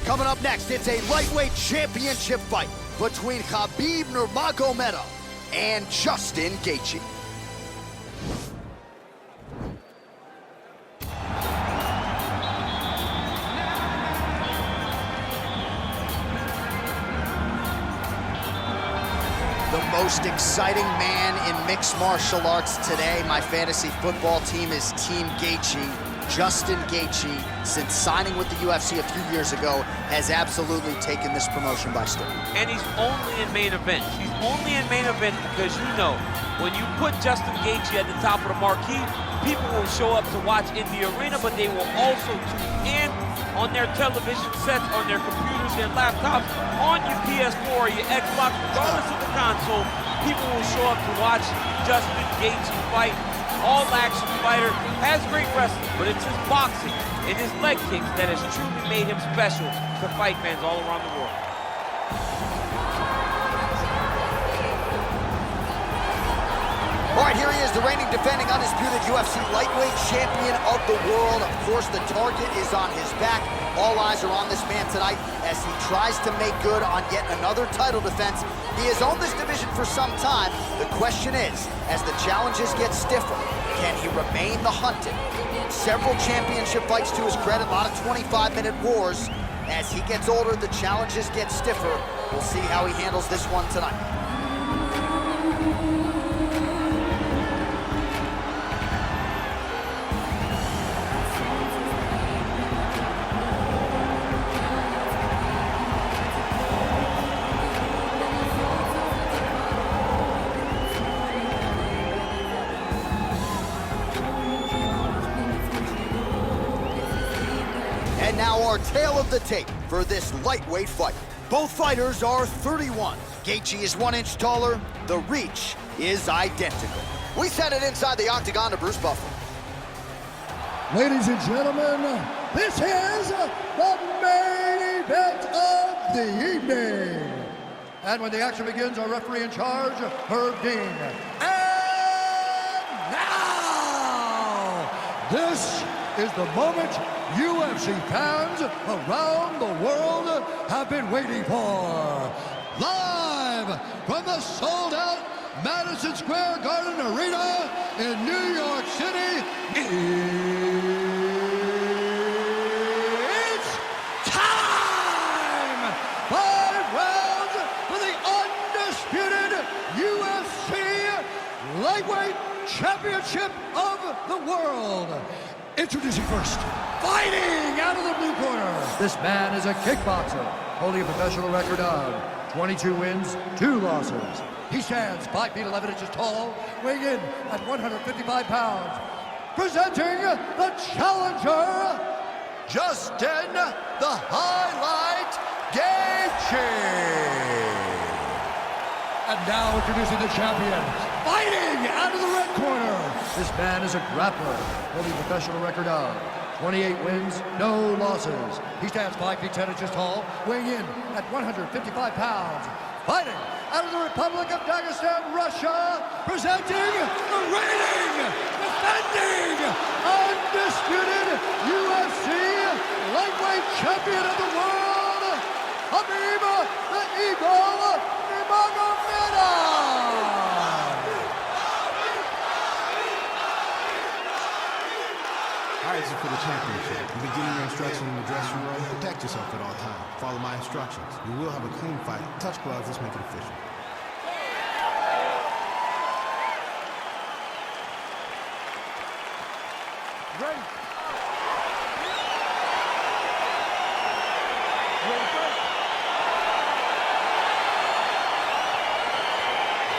Coming up next, it's a lightweight championship fight between Khabib Nurmagomedov and Justin Gaethje. The most exciting man in mixed martial arts today, my fantasy football team, is Team Gaethje. Justin Gaethje, since signing with the UFC a few years ago, has absolutely taken this promotion by storm. And he's only in main events. He's only in main event because, you know, when you put Justin Gaethje at the top of the marquee, people will show up to watch in the arena, but they will also tune in on their television sets, on their computers, their laptops, on your PS4 or your Xbox, regardless of the console. People will show up to watch Justin Gaethje fight. All-action fighter, has great wrestling, but it's his boxing and his leg kicks that has truly made him special to fight fans all around the world. All right, here he is, the reigning, defending, undisputed UFC Lightweight Champion of the world. Of course, the target is on his back. All eyes are on this man tonight as he tries to make good on yet another title defense. He has owned this division for some time. The question is, as the challenges get stiffer, can he remain the hunted? Several championship fights to his credit, a lot of 25-minute wars. As he gets older, the challenges get stiffer. We'll see how he handles this one tonight. And now our tale of the tape for this lightweight fight. Both fighters are 31. Gaethje is 1 inch taller. The reach is identical. We send it inside the octagon to Bruce Buffer. Ladies and gentlemen, this is the main event of the evening. And when the action begins, our referee in charge, Herb Dean. And now, this is the moment UFC fans around the world have been waiting for. Live from the sold-out Madison Square Garden Arena in New York City, it's time! 5 rounds for the undisputed UFC Lightweight Championship of the world. Introducing first, fighting out of the blue corner. This man is a kickboxer, holding a professional record of 22 wins, 2 losses. He stands 5 feet 11 inches tall, weighing in at 155 pounds. Presenting the challenger, Justin the Highlight Gaethje. And now introducing the champion, fighting out of the red corner. This man is a grappler, holding a professional record of 28 wins, no losses. He stands 5 feet 10 inches tall, weighing in at 155 pounds. Fighting out of the Republic of Dagestan, Russia, presenting the reigning, defending, undisputed UFC Lightweight Champion of the world, Khabib the Eagle Nurmagomedov. All right, this is for the championship. You've been getting your instructions in the dressing room. Protect yourself at all times. Follow my instructions. You will have a clean fight. Touch gloves. Let's make it official. Ready.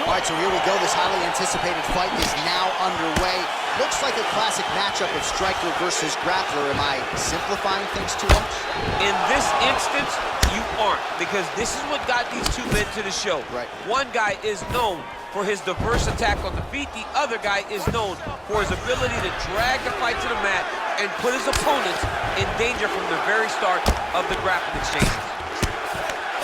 All right, so here we go. This highly anticipated fight is now underway. Looks like a classic matchup of striker versus grappler. Am I simplifying things too much? In this instance, you aren't, because this is what got these two men to the show. Right. One guy is known for his diverse attack on the feet. The other guy is known for his ability to drag the fight to the mat and put his opponents in danger from the very start of the grappling exchange.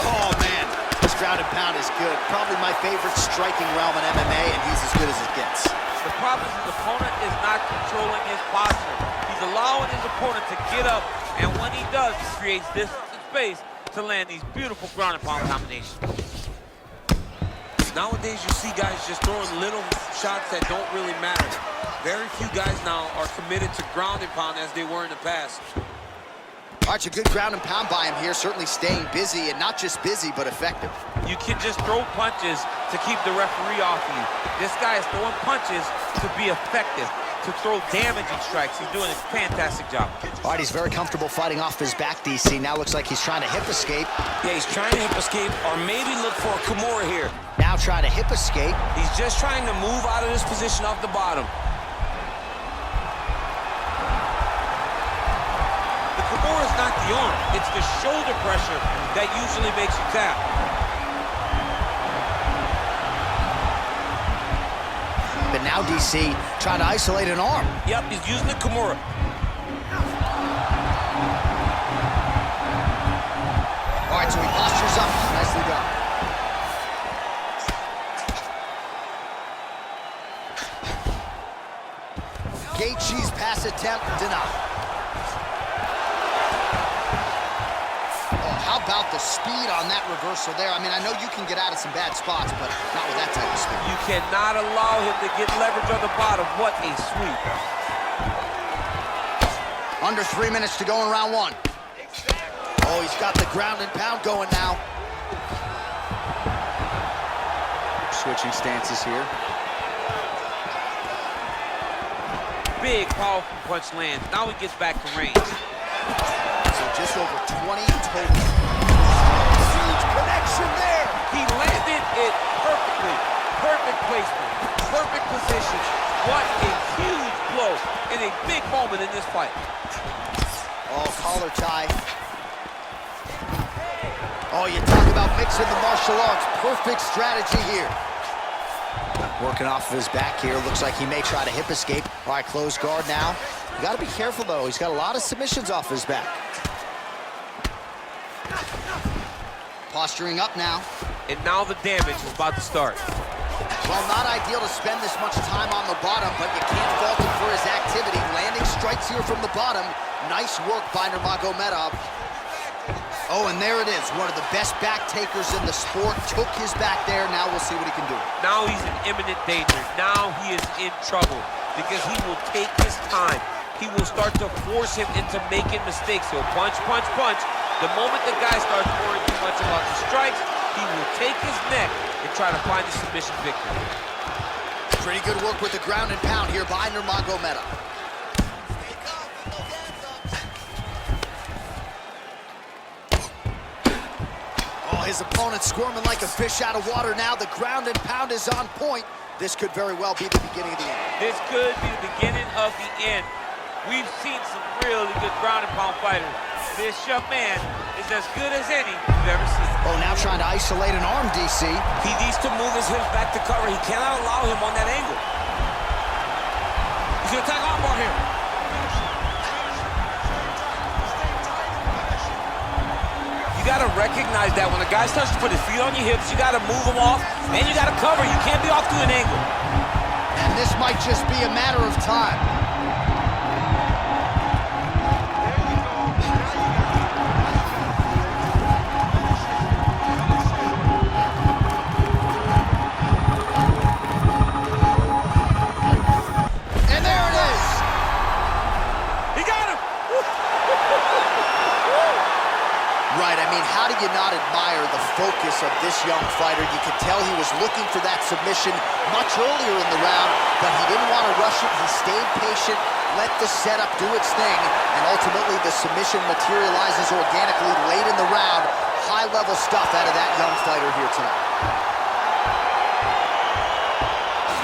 Oh, man. This ground and pound is good. Probably my favorite striking realm in MMA, and he's as good as it gets. The problem is his opponent is not controlling his posture. He's allowing his opponent to get up, and when he does, he creates distance and space to land these beautiful ground and pound combinations. Nowadays, you see guys just throwing little shots that don't really matter. Very few guys now are committed to ground and pound as they were in the past. All right, a good ground and pound by him here, certainly staying busy, and not just busy, but effective. You can just throw punches to keep the referee off of you. This guy is throwing punches to be effective, to throw damaging strikes. He's doing a fantastic job. All right, he's very comfortable fighting off his back, DC. Now looks like he's trying to hip escape. Yeah, he's trying to hip escape or maybe look for a Kimura here. Now trying to hip escape. He's just trying to move out of this position off the bottom. The Kimura is not the arm. It's the shoulder pressure that usually makes you tap. But now DC trying to isolate an arm. Yep, he's using the Kimura. All right, so he postures up. Nicely done. Gaethje's pass attempt denied. Oh, how about the speed on that reversal there? I mean, I know you can get out of some bad spots, but not with that type of speed. You cannot allow him to get leverage on the bottom. What a sweep. Under 3 minutes to go in round one. Oh, he's got the ground and pound going now. Switching stances here. Big, powerful punch lands. Now he gets back to range. So just over 20 total. Huge connection there. He landed it perfectly. Perfect placement, perfect position. What a huge blow in a big moment in this fight. Oh, collar tie. Oh, you talk about mixing the martial arts. Perfect strategy here. Working off of his back here. Looks like he may try to hip escape. All right, close guard now. You got to be careful, though. He's got a lot of submissions off his back. Posturing up now. And now the damage is about to start. Well, not ideal to spend this much time on the bottom, but you can't fault him for his activity. Landing strikes here from the bottom. Nice work by Nurmagomedov. Oh, and there it is. One of the best back takers in the sport. Took his back there. Now we'll see what he can do. Now he's in imminent danger. Now he is in trouble because he will take his time. He will start to force him into making mistakes. He'll punch, punch, punch. The moment the guy starts worrying too much about the strikes, he will take his neck and try to find the submission victory. Pretty good work with the ground and pound here by Nurmagomedov. Oh, his opponent squirming like a fish out of water now. The ground and pound is on point. This could very well be the beginning of the end. This could be the beginning of the end. We've seen some really good ground and pound fighters. This young man is as good as any you've ever seen. Oh, now trying to isolate an arm, DC. He needs to move his hips back to cover. He cannot allow him on that angle. He's gonna attack armbar here. You gotta recognize that when a guy starts to put his feet on your hips, you gotta move him off, and you gotta cover. You can't be off to an angle. And this might just be a matter of time. You not admire the focus of this young fighter. You could tell he was looking for that submission much earlier in the round, but he didn't want to rush it. He stayed patient, let the setup do its thing, and ultimately the submission materializes organically late in the round. High-level stuff out of that young fighter here tonight.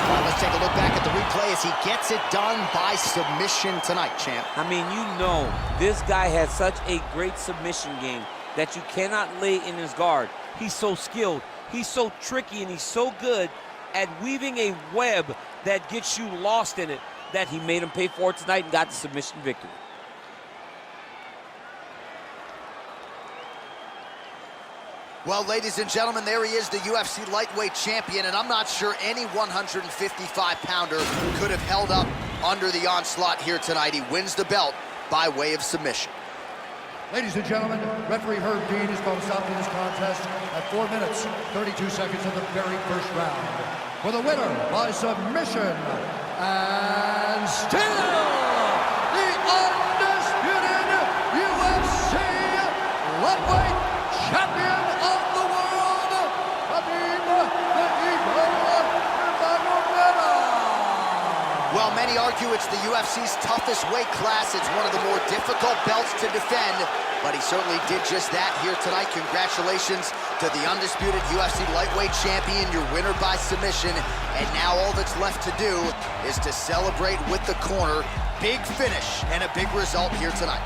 All right, let's take a look back at the replay as he gets it done by submission tonight, champ. I mean, you know, this guy has such a great submission game that you cannot lay in his guard. He's so skilled, he's so tricky, and he's so good at weaving a web that gets you lost in it that he made him pay for it tonight and got the submission victory. Well, ladies and gentlemen, there he is, the UFC Lightweight Champion, and I'm not sure any 155-pounder could have held up under the onslaught here tonight. He wins the belt by way of submission. Ladies and gentlemen, referee Herb Dean is going to stop this contest at 4 minutes, 32 seconds of the very first round. For the winner by submission, and still the undisputed UFC Lightweight Champion of the world, Khabib Nurmagomedov. Well, many argue it's the UFC's toughest weight class. It's one of the more difficult belts to defend, but he certainly did just that here tonight. Congratulations to the undisputed UFC Lightweight Champion, your winner by submission. And now all that's left to do is to celebrate with the corner. Big finish and a big result here tonight.